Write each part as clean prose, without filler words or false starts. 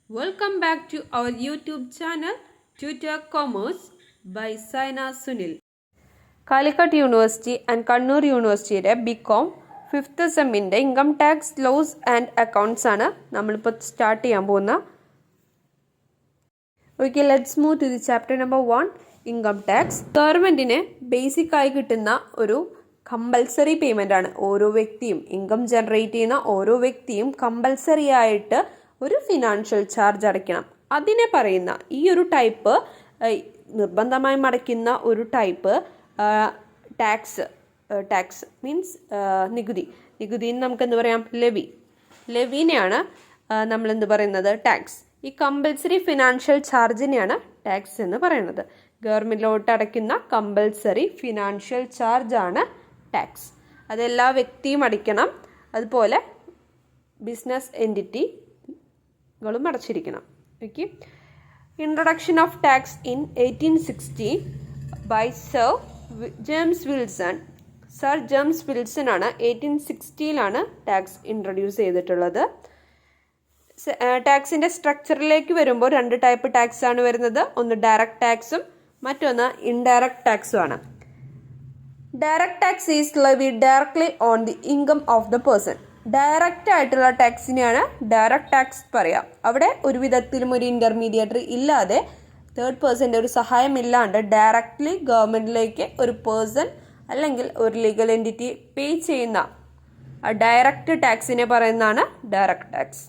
Welcome back to our YouTube channel Tutor Commerce by Saina Sunil. Calicut university and Kannur യൂണിവേഴ്സിറ്റിയുടെ BCom fifth സെമ്മിൻ്റെ income tax laws and accounts ആണ് നമ്മളിപ്പോൾ start ചെയ്യാൻ പോകുന്നത്. Okay, let's move to the chapter number 1, income tax. ഗവൺമെൻറ്റിന് ബേസിക്കായി കിട്ടുന്ന ഒരു കമ്പൽസറി പേയ്മെൻ്റ് ആണ്. ഓരോ വ്യക്തിയും ഇൻകം ജനറേറ്റ് ചെയ്യുന്ന ഓരോ വ്യക്തിയും കമ്പൽസറി ആയിട്ട് ഒരു ഫിനാൻഷ്യൽ ചാർജ് അടയ്ക്കണം. അതിനെ പറയുന്ന ഈ ഒരു ടൈപ്പ് നിർബന്ധമായും അടയ്ക്കുന്ന ഒരു ടൈപ്പ് ടാക്സ് മീൻസ് നികുതി എന്ന് നമുക്ക് എന്ത് പറയാം, ലെവിനെയാണ് നമ്മൾ എന്ത് പറയുന്നത്, ടാക്സ്. ഈ കമ്പൽസറി ഫിനാൻഷ്യൽ ചാർജിനെയാണ് ടാക്സ് എന്ന് പറയുന്നത്. ഗവൺമെൻറ്റിലോട്ട് അടയ്ക്കുന്ന കമ്പൽസറി ഫിനാൻഷ്യൽ ചാർജാണ് ടാക്സ്. അതെല്ലാ വ്യക്തിയും അടയ്ക്കണം. അതുപോലെ ബിസിനസ് എൻറ്റിറ്റികളും അടച്ചിരിക്കണം. Okay. Introduction of tax in 1860 by sir James Wilson. Sir James Wilson ആണ് 1860 ടാക്സ് ഇൻട്രൊഡ്യൂസ് ചെയ്തിട്ടുള്ളത്. ടാക്സിൻ്റെ സ്ട്രക്ചറിലേക്ക് വരുമ്പോൾ 2 ടൈപ്പ് ടാക്സ് ആണ് വരുന്നത്. ഒന്ന് ഡയറക്റ്റ് ടാക്സും മറ്റൊന്ന് ഇൻഡയറക്റ്റ് ടാക്സും ആണ്. Direct tax is levied directly on the income of the person. Direct ആയിട്ടുള്ള ടാക്സിനെയാണ് ഡയറക്റ്റ് ടാക്സ് പറയാം. അവിടെ ഒരു വിധത്തിലും ഒരു ഇൻ്റർമീഡിയറ്ററി ഇല്ലാതെ, തേർഡ് പേഴ്സൻ്റെ ഒരു സഹായം ഇല്ലാണ്ട് ഡയറക്റ്റ്ലി ഗവൺമെൻറ്റിലേക്ക് ഒരു പേഴ്സൺ അല്ലെങ്കിൽ ഒരു ലീഗൽ എൻറ്റിറ്റി പേ ചെയ്യുന്ന ഡയറക്റ്റ് ടാക്സിനെ പറയുന്നതാണ് direct tax.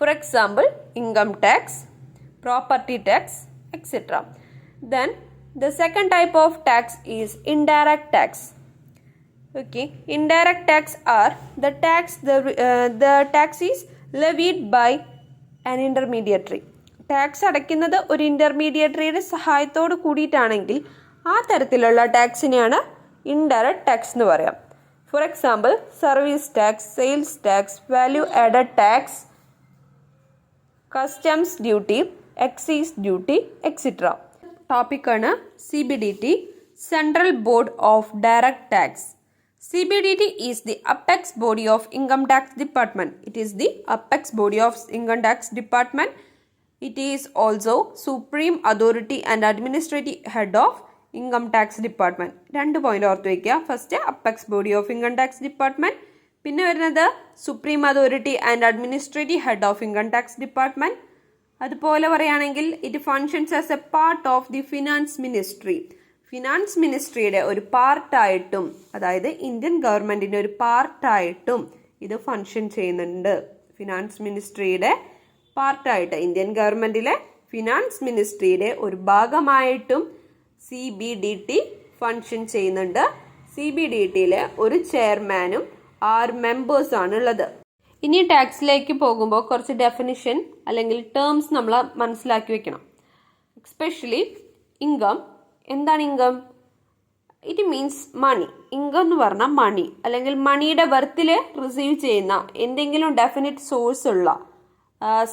For example, income tax, property tax, etcetera. Then the second type of tax is indirect tax. Okay, indirect tax are the tax is levied by an intermediary. Tax അടയ്ക്കുന്നത് ഒരു ഇൻ്റർമീഡിയറ്ററിയുടെ സഹായത്തോട് കൂടിയിട്ടാണെങ്കിൽ ആ തരത്തിലുള്ള ടാക്സിനെയാണ് indirect tax എന്ന് പറയാം. For example, service tax, sales tax, value added tax, customs duty, excise duty, etcetera. ടോപ്പിക്കാണ് CBDT, central board of direct tax. CBDT is the apex body of income tax department. It is the apex body of income tax department. It is also supreme authority and administrative head of income tax department. 2 point ഓർത്ത് വയ്ക്കുക. First apex body of income tax department, പിന്നെ വരുന്നത് supreme authority and administrative head of income tax department. അതുപോലെ പറയുകയാണെങ്കിൽ it functions as a part of the finance ministry. Finance മിനിസ്ട്രിയുടെ ഒരു പാർട്ടായിട്ടും, അതായത് ഇന്ത്യൻ ഗവൺമെൻറ്റിൻ്റെ ഒരു പാർട്ടായിട്ടും ഇത് ഫങ്ഷൻ ചെയ്യുന്നുണ്ട്. ഫിനാൻസ് മിനിസ്ട്രിയുടെ പാർട്ടായിട്ട്, ഇന്ത്യൻ ഗവൺമെൻറ്റിലെ ഫിനാൻസ് മിനിസ്ട്രിയുടെ ഒരു ഭാഗമായിട്ടും CBDT ഫങ്ഷൻ ചെയ്യുന്നുണ്ട്. CBDTയിലെ ഒരു ചെയർമാനും 6 മെമ്പേഴ്സാണ് ഉള്ളത്. ഇനി ടാക്സിലേക്ക് പോകുമ്പോൾ കുറച്ച് ഡെഫിനിഷൻ അല്ലെങ്കിൽ ടേംസ് നമ്മൾ മനസ്സിലാക്കി വെക്കണം. Especially income. എന്താണ് income? It means money. Income എന്ന് പറഞ്ഞാൽ മണി അല്ലെങ്കിൽ മണിയുടെ വർത്തിൽ റിസീവ് ചെയ്യുന്ന എന്തെങ്കിലും ഡെഫിനിറ്റ് സോഴ്സ് ഉള്ള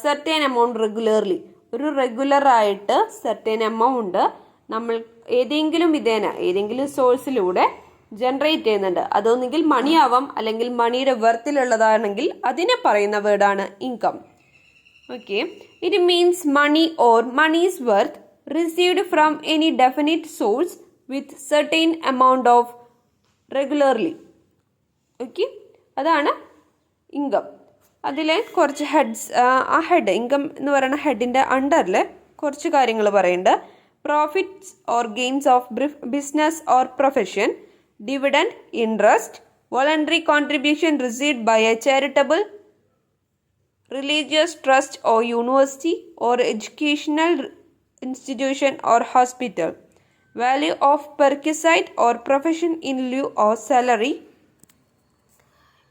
സെർട്ടൈൻ എമൗണ്ട് റെഗുലർലി, ഒരു റെഗുലറായിട്ട് സെർട്ടൈൻ എമൗണ്ട് നമ്മൾ ഏതെങ്കിലും വിധേന ഏതെങ്കിലും സോഴ്സിലൂടെ ജനറേറ്റ് ചെയ്യുന്നുണ്ട്. അതൊന്നെങ്കിൽ മണി ആവാം അല്ലെങ്കിൽ മണിയുടെ വർത്തിലുള്ളതാണെങ്കിൽ അതിനെ പറയുന്ന വേർഡാണ് income. Okay, it means money or money's worth received from any definite source with certain amount of regularly. Okay, അതാണ് ഇൻകം. അതിൽ കുറച്ച് ഹെഡ്സ്, ആ ഹെഡ് ഇൻകം എന്ന് പറയുന്ന ഹെഡിൻ്റെ അണ്ടറിൽ കുറച്ച് കാര്യങ്ങൾ പറയുന്നുണ്ട്. Profits or gains of business or profession, dividend, interest, voluntary contribution received by a charitable, religious trust or university or educational institution or hospital, value of perquisite or profession in lieu of salary,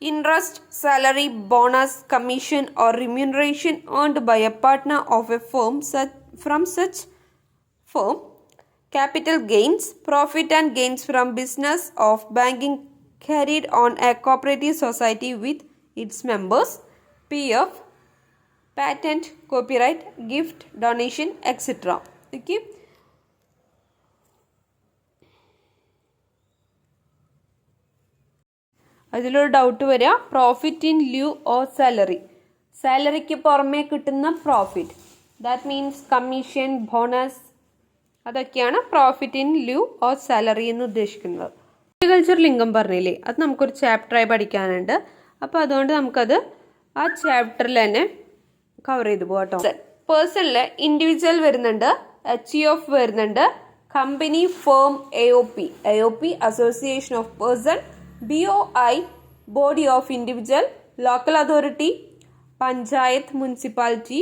interest, salary, bonus, commission or remuneration earned by a partner of a firm from such firm, capital gains, profit and gains from business of banking carried on a cooperative society with its members, PF, patent, copyright, gift, donation, etc. Okay. അതിലൊരു doubt വരിക, profit in lieu or salary. സാലറിക്ക് പുറമേ കിട്ടുന്ന profit, that means commission, bonus, അതൊക്കെയാണ് profit in lieu or salary എന്ന് ഉദ്ദേശിക്കുന്നത്. Agricultural income പറഞ്ഞില്ലേ, അത് നമുക്കൊരു ചാപ്റ്ററായി പഠിക്കാനുണ്ട്. അപ്പോൾ അതുകൊണ്ട് നമുക്കത് ആ ചാപ്റ്ററിൽ തന്നെ കവർ ചെയ്ത് പോകാം കേട്ടോ. പേഴ്സണിൽ ഇൻഡിവിജ്വൽ വരുന്നുണ്ട്, HUF വരുന്നുണ്ട്, company, firm, AOP association of person, BOI body of individual, local authority, panchayat, municipality,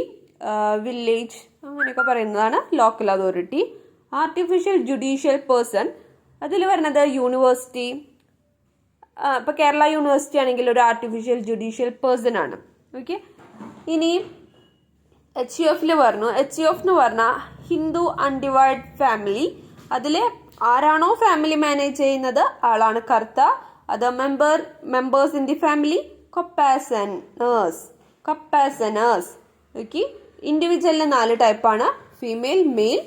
village, അങ്ങനെയൊക്കെ പറയുന്നതാണ് local authority. Artificial judicial person, അതിൽ വരുന്നത് യൂണിവേഴ്സിറ്റി. ഇപ്പോൾ കേരള യൂണിവേഴ്സിറ്റി ആണെങ്കിൽ ഒരു ആർട്ടിഫിഷ്യൽ ജുഡീഷ്യൽ പേഴ്സൺ ആണ്. ഓക്കെ, ഇനി HUF പറഞ്ഞു. HUF എന്ന് പറഞ്ഞാൽ ഹിന്ദു അൺഡിവൈഡ് ഫാമിലി. അതിൽ ആരാണോ ഫാമിലി മാനേജ് ചെയ്യുന്നത് ആളാണ് കർത്ത. അത് members in the family coparceners. Okay, ഇൻഡിവിജ്വലിന് 4 ടൈപ്പാണ്: female, male,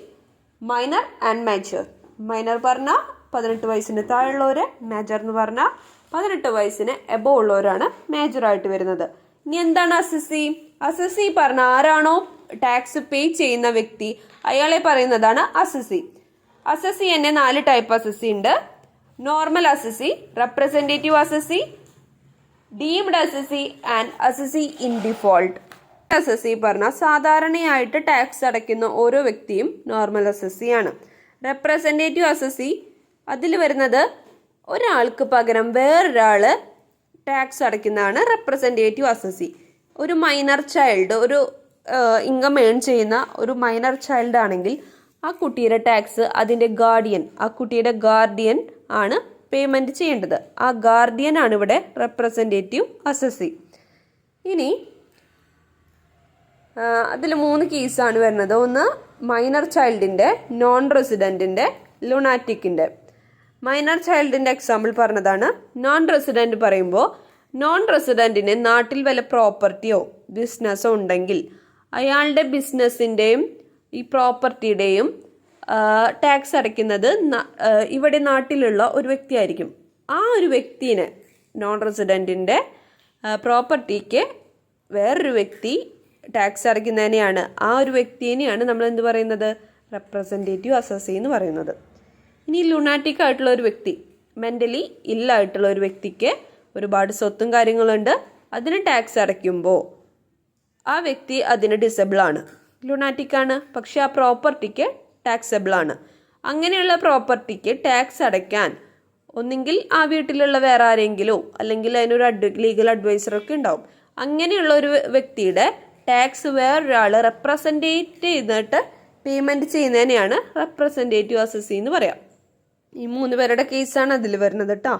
minor and major. Minor പറഞ്ഞാൽ 18 വയസ്സിന് താഴെയുള്ളവർ, മേജർ എന്ന് പറഞ്ഞാൽ 18 വയസ്സിന് എബോവ് ഉള്ളവരാണ് മേജറായിട്ട് വരുന്നത്. ഇനി എന്താണ് അസസി? അസസി പറഞ്ഞ ആരാണോ ടാക്സ് പേ ചെയ്യുന്ന വ്യക്തി അയാളെ പറയുന്നതാണ് അസസി. അസസി തന്നെ 4 ടൈപ്പ് അസസി ഉണ്ട്: normal assessee, representative assessee, deemed assessee and assessee in default. Assessee പറഞ്ഞാൽ സാധാരണയായിട്ട് ടാക്സ് അടയ്ക്കുന്ന ഓരോ വ്യക്തിയും നോർമൽ അസസിയാണ്. റെപ്രസെന്റേറ്റീവ് അസസി, അതിൽ വരുന്നത് ഒരാൾക്ക് പകരം വേറൊരാൾ ടാക്സ് അടയ്ക്കുന്നതാണ് റെപ്രസെന്റേറ്റീവ് അസസി. ഒരു മൈനർ ചൈൽഡ്, ഒരു ഇൻകം ഏൺ ചെയ്യുന്ന ഒരു മൈനർ ചൈൽഡ് ആണെങ്കിൽ ആ കുട്ടിയുടെ ടാക്സ് അതിൻ്റെ ആ കുട്ടിയുടെ ഗാർഡിയൻ ആണ് പേയ്മെൻറ്റ് ചെയ്യേണ്ടത്. ആ ഗാർഡിയൻ ആണ് ഇവിടെ റെപ്രസെൻറ്റേറ്റീവ് അസസി. ഇനി അതിൽ 3 കേസാണ് വരുന്നത്. ഒന്ന് മൈനർ ചൈൽഡിൻ്റെ, നോൺ റെസിഡൻറ്റിൻ്റെ, ലുണാറ്റിക്കിൻ്റെ. മൈനർ ചൈൽഡിൻ്റെ എക്സാമ്പിൾ പറഞ്ഞതാണ്. നോൺ റെസിഡൻറ്റ് പറയുമ്പോൾ നോൺ റെസിഡൻറ്റിന് നാട്ടിൽ വല്ല പ്രോപ്പർട്ടിയോ ബിസിനസ്സോ ഉണ്ടെങ്കിൽ അയാളുടെ ബിസിനസ്സിൻ്റെയും ഈ പ്രോപ്പർട്ടിയുടെയും ടാക്സ് അടയ്ക്കുന്നത് ഇവിടെ നാട്ടിലുള്ള ഒരു വ്യക്തിയായിരിക്കും. ആ ഒരു വ്യക്തിനെ, നോൺ റെസിഡൻറ്റിൻ്റെ പ്രോപ്പർട്ടിക്ക് വേറൊരു വ്യക്തി ടാക്സ് അടയ്ക്കുന്നതിനെയാണ്, ആ ഒരു വ്യക്തിനെയാണ് നമ്മൾ എന്ത് പറയുന്നത്? റെപ്രസെൻറ്റേറ്റീവ് അസസി എന്ന് പറയുന്നത്. ഇനി ലുണാറ്റിക് ആയിട്ടുള്ള ഒരു വ്യക്തി, മെൻ്റലി ഇല്ലായിട്ടുള്ള ഒരു വ്യക്തിക്ക് ഒരുപാട് സ്വത്തും കാര്യങ്ങളുണ്ട്, അതിന് ടാക്സ് അടയ്ക്കുമ്പോൾ ആ വ്യക്തി അതിന് ഡിസബിൾ ആണ്, ലുണാറ്റിക് ആണ്, പക്ഷെ ആ പ്രോപ്പർട്ടിക്ക് ടാക്സബിൾ ആണ്. അങ്ങനെയുള്ള പ്രോപ്പർട്ടിക്ക് ടാക്സ് അടയ്ക്കാൻ ഒന്നെങ്കിൽ ആ വീട്ടിലുള്ള വേറെ ആരെങ്കിലോ അല്ലെങ്കിൽ അതിനൊരു ലീഗൽ അഡ്വൈസറൊക്കെ ഉണ്ടാവും. അങ്ങനെയുള്ള ഒരു വ്യക്തിയുടെ ടാക്സ് വേറൊരാൾ റെപ്രസെൻറ്റേറ്റ് ചെയ്തിട്ട് പേയ്മെൻറ്റ് ചെയ്യുന്നതിനെയാണ് റെപ്രസെൻറ്റേറ്റീവ് അസസി എന്ന് പറയാം. ഈ 3 പേരുടെ കേസാണ് അതിൽ വരുന്നത് കേട്ടോ.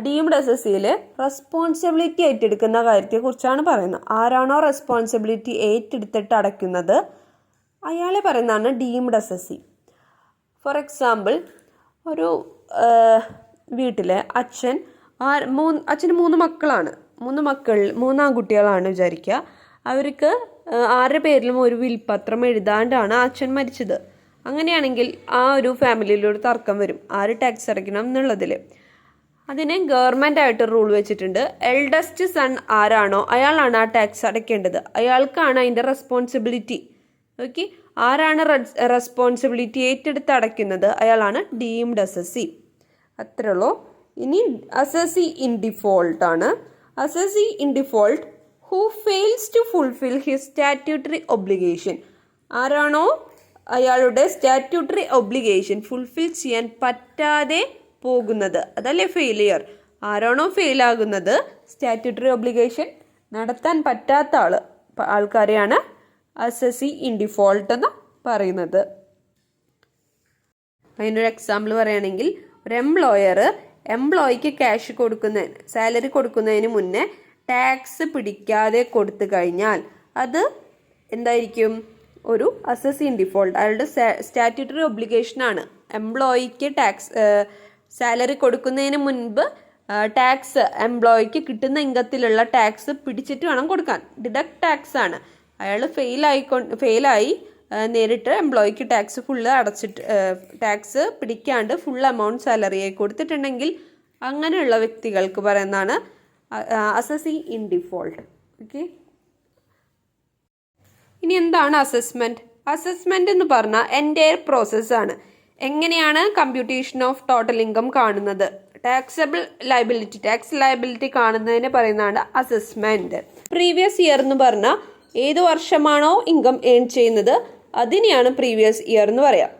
ഡീംഡ് അസസിയിൽ റെസ്പോൺസിബിലിറ്റി ഏറ്റെടുക്കുന്ന കാര്യത്തെക്കുറിച്ചാണ് പറയുന്നത്. ആരാണോ റെസ്പോൺസിബിലിറ്റി ഏറ്റെടുത്തിട്ട് അടയ്ക്കുന്നത് അയാളെ പറയുന്നതാണ് ഡീംഡ് അസസി. ഫോർ എക്സാമ്പിൾ, ഒരു വീട്ടിലെ അച്ഛന് 3 മക്കളാണ്. 3 ആൺകുട്ടികളാണ് വിചാരിക്കുക. അവർക്ക് 6 പേരിലും ഒരു വിൽപത്രം എഴുതാണ്ടാണ് അച്ഛൻ മരിച്ചത്. അങ്ങനെയാണെങ്കിൽ ആ ഒരു ഫാമിലിയിൽ ഒരു തർക്കം വരും, ആര് ടാക്സ് അടയ്ക്കണം എന്നുള്ളതിൽ. അതിന് ഗവൺമെൻറ് റൂൾ വെച്ചിട്ടുണ്ട്. എൽഡസ്റ്റ് സൺ ആരാണോ അയാളാണ് ആ ടാക്സ് അടയ്ക്കേണ്ടത്, അയാൾക്കാണ് അതിൻ്റെ റെസ്പോൺസിബിലിറ്റി. ഓക്കെ, ആരാണ് റെസ്പോൺസിബിലിറ്റി ഏറ്റെടുത്ത് അടയ്ക്കുന്നത് അയാളാണ് ഡീംഡ് അസസി. അത്രേ ഉള്ളൂ. ഇനി അസസി ഇൻ ഡിഫോൾട്ട് ആണ്. Assessee in default who fails to fulfil his statutory obligation. ആരാണോ അയാളുടെ സ്റ്റാറ്റ്യൂട്ടറി ഒബ്ലിഗേഷൻ ഫുൾഫിൽ ചെയ്യാൻ പറ്റാതെ പോകുന്നത്, അതല്ലേ ഫെയിലിയർ. ആരാണോ ഫെയിലാകുന്നത്, സ്റ്റാറ്റ്യൂട്ടറി ഒബ്ലിഗേഷൻ നടത്താൻ പറ്റാത്ത ആൾക്കാരെയാണ് അസസി ഇൻ ഡിഫോൾട്ട് എന്ന് പറയുന്നത്. അതിനൊരു എക്സാമ്പിൾ പറയുകയാണെങ്കിൽ, ഒരു എംപ്ലോയിക്ക് ക്യാഷ് സാലറി കൊടുക്കുന്നതിന് മുന്നേ ടാക്സ് പിടിക്കാതെ കൊടുത്തു കഴിഞ്ഞാൽ അത് എന്തായിരിക്കും? ഒരു അസസി ഇൻ ഡിഫോൾട്ട്. അയാളുടെ സ്റ്റാറ്റ്യൂട്ടറി ഒബ്ലിഗേഷനാണ് എംപ്ലോയിക്ക് സാലറി കൊടുക്കുന്നതിന് മുൻപ് ടാക്സ്, എംപ്ലോയിക്ക് കിട്ടുന്ന ഇൻകത്തിലുള്ള ടാക്സ് പിടിച്ചിട്ട് വേണം കൊടുക്കാൻ. ഡിഡക്ട് ടാക്സ് ആണ്. അയാൾ ഫെയിലായി നേരിട്ട് എംപ്ലോയിക്ക് ടാക്സ് ഫുള്ള് ടാക്സ് പിടിക്കാണ്ട് ഫുൾ എമൗണ്ട് സാലറിയായി കൊടുത്തിട്ടുണ്ടെങ്കിൽ അങ്ങനെയുള്ള വ്യക്തികൾക്ക് പറയുന്നതാണ് അസസി ഇൻ ഡിഫോൾട്ട്. ഓക്കെ. ഇനി എന്താണ് അസസ്മെൻറ്റ്? അസസ്മെൻറ്റ് എന്ന് പറഞ്ഞാൽ എൻറ്റയർ പ്രോസസ്സാണ്. എങ്ങനെയാണ് കമ്പ്യൂട്ടേഷൻ ഓഫ് ടോട്ടൽ ഇൻകം കാണുന്നത്, ടാക്സബിൾ ലയബിലിറ്റി, ടാക്സ് ലയബിലിറ്റി കാണുന്നതിന് പറയുന്നതാണ് അസസ്മെൻറ്റ്. പ്രീവിയസ് ഇയർ എന്ന് പറഞ്ഞാൽ ഏത് വർഷമാണോ ഇൻകം ഏൺ ചെയ്യുന്നത് അതിനെയാണ് പ്രീവിയസ് ഇയർ എന്ന് പറയാം.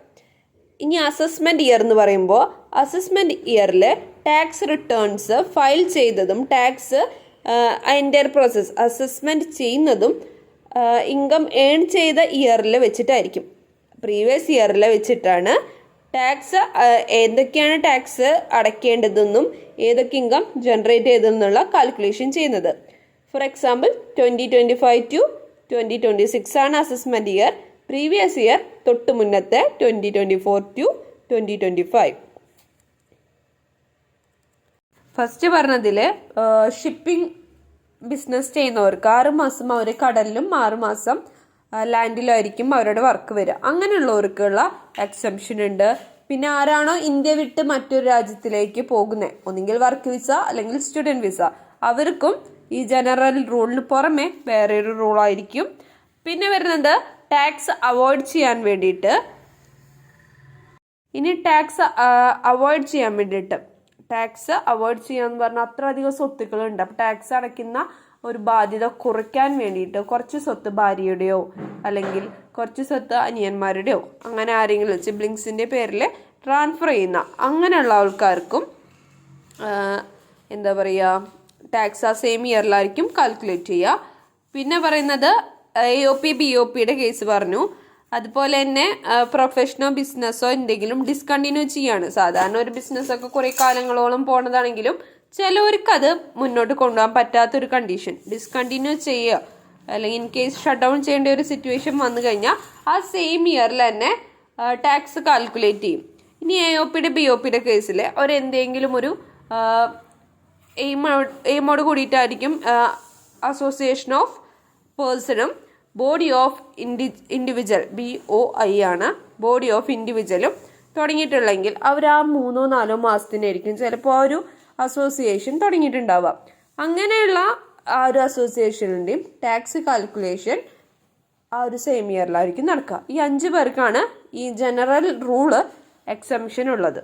ഇനി അസസ്മെൻറ്റ് ഇയർ എന്ന് പറയുമ്പോൾ അസസ്മെൻറ്റ് ഇയറിൽ ടാക്സ് റിട്ടേൺസ് ഫയൽ ചെയ്തതും ടാക്സ് എൻറ്റയർ പ്രോസസ്സ് അസസ്മെൻറ്റ് ചെയ്യുന്നതും ഇൻകം ഏൺ ചെയ്ത ഇയറിൽ വെച്ചിട്ടായിരിക്കും. പ്രീവിയസ് ഇയറിൽ വെച്ചിട്ടാണ് ടാക്സ് ഏതൊക്കെയാണ് ടാക്സ് അടയ്ക്കേണ്ടതെന്നും ഏതൊക്കെ ഇൻകം ജനറേറ്റ് ചെയ്തതെന്നുള്ള കാൽക്കുലേഷൻ ചെയ്യുന്നത്. ഫോർ എക്സാമ്പിൾ 2025 to 2026 ആണ് അസസ്മെൻറ്റ് ഇയർ. പ്രീവിയസ് ഇയർ തൊട്ട് മുന്നത്തെ 2024 to 2025. ഫസ്റ്റ് പറഞ്ഞതിൽ ഷിപ്പിംഗ് ബിസിനസ് ചെയ്യുന്നവർക്ക് 6 മാസം അവർ കടലിലും 6 മാസം ലാൻഡിലായിരിക്കും അവരുടെ വർക്ക് വരിക. അങ്ങനെയുള്ളവർക്കുള്ള എക്സംഷൻ ഉണ്ട്. പിന്നെ ആരാണോ ഇന്ത്യ വിട്ട് മറ്റൊരു രാജ്യത്തിലേക്ക് പോകുന്നത്, ഒന്നുകിൽ വർക്ക് വിസ അല്ലെങ്കിൽ സ്റ്റുഡൻറ് വിസ, അവർക്കും ഈ ജനറൽ റൂളിന് പുറമെ വേറെ ഒരു റൂളായിരിക്കും. പിന്നെ വരുന്നത് ടാക്സ് അവോയ്ഡ് ചെയ്യാൻ വേണ്ടിയിട്ട്. ഇനി ടാക്സ് അവോയ്ഡ് ചെയ്യാന്ന് പറഞ്ഞാൽ അത്ര അധികം സ്വത്തുക്കളുണ്ട്. അപ്പം ടാക്സ് അടയ്ക്കുന്ന ഒരു ബാധ്യത കുറയ്ക്കാൻ വേണ്ടിയിട്ട് കുറച്ച് സ്വത്ത് ഭാര്യയുടെയോ അല്ലെങ്കിൽ കുറച്ച് സ്വത്ത് അനിയന്മാരുടെയോ അങ്ങനെ ആരെങ്കിലും സിബ്ലിങ്സിൻ്റെ പേരിൽ ട്രാൻസ്ഫർ ചെയ്യുന്ന അങ്ങനെയുള്ള ആൾക്കാർക്കും എന്താ പറയുക, ടാക്സ് ആ സെയിം ഇയറിലായിരിക്കും കാൽക്കുലേറ്റ് ചെയ്യുക. പിന്നെ പറയുന്നത് AOP BOPയുടെ കേസ് പറഞ്ഞു. അതുപോലെ തന്നെ പ്രൊഫഷനോ ബിസിനസ്സോ എന്തെങ്കിലും ഡിസ്കണ്ടിന്യൂ ചെയ്യാണ്. സാധാരണ ഒരു ബിസിനസ്സൊക്കെ കുറേ കാലങ്ങളോളം പോണതാണെങ്കിലും ചിലവർക്കത് മുന്നോട്ട് കൊണ്ടുപോകാൻ പറ്റാത്തൊരു കണ്ടീഷൻ, ഡിസ്കണ്ടിന്യൂ ചെയ്യുക അല്ലെങ്കിൽ ഇൻ കേസ് ഷട്ട് ഡൗൺ ചെയ്യേണ്ട ഒരു സിറ്റുവേഷൻ വന്നു കഴിഞ്ഞാൽ ആ സെയിം ഇയറിൽ തന്നെ ടാക്സ് കാൽക്കുലേറ്റ് ചെയ്യും. ഇനി AOPയുടെ BOPയുടെ കേസിൽ എന്തെങ്കിലും ഒരു എയിമോട് കൂടിയിട്ടായിരിക്കും അസോസിയേഷൻ ഓഫ് പേഴ്സണും ബോഡി ഓഫ് ഇൻഡിവിജ്വൽ BOI ആണ്, ബോഡി ഓഫ് ഇൻഡിവിജ്വലും തുടങ്ങിയിട്ടുള്ളെങ്കിൽ അവർ ആ 3-4 മാസത്തിനായിരിക്കും ചിലപ്പോൾ ആ ഒരു അസോസിയേഷൻ തുടങ്ങിയിട്ടുണ്ടാവുക. അങ്ങനെയുള്ള ആ ഒരു അസോസിയേഷനിൻ്റെയും ടാക്സ് കാൽക്കുലേഷൻ ആ ഒരു സെയിം ഇയറിലായിരിക്കും നടക്കുക. ഈ 5 പേർക്കാണ് ഈ ജനറൽ റൂള് എക്സംഷൻ ഉള്ളത്.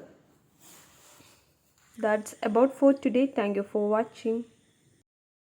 That's about for today. Thank you for watching.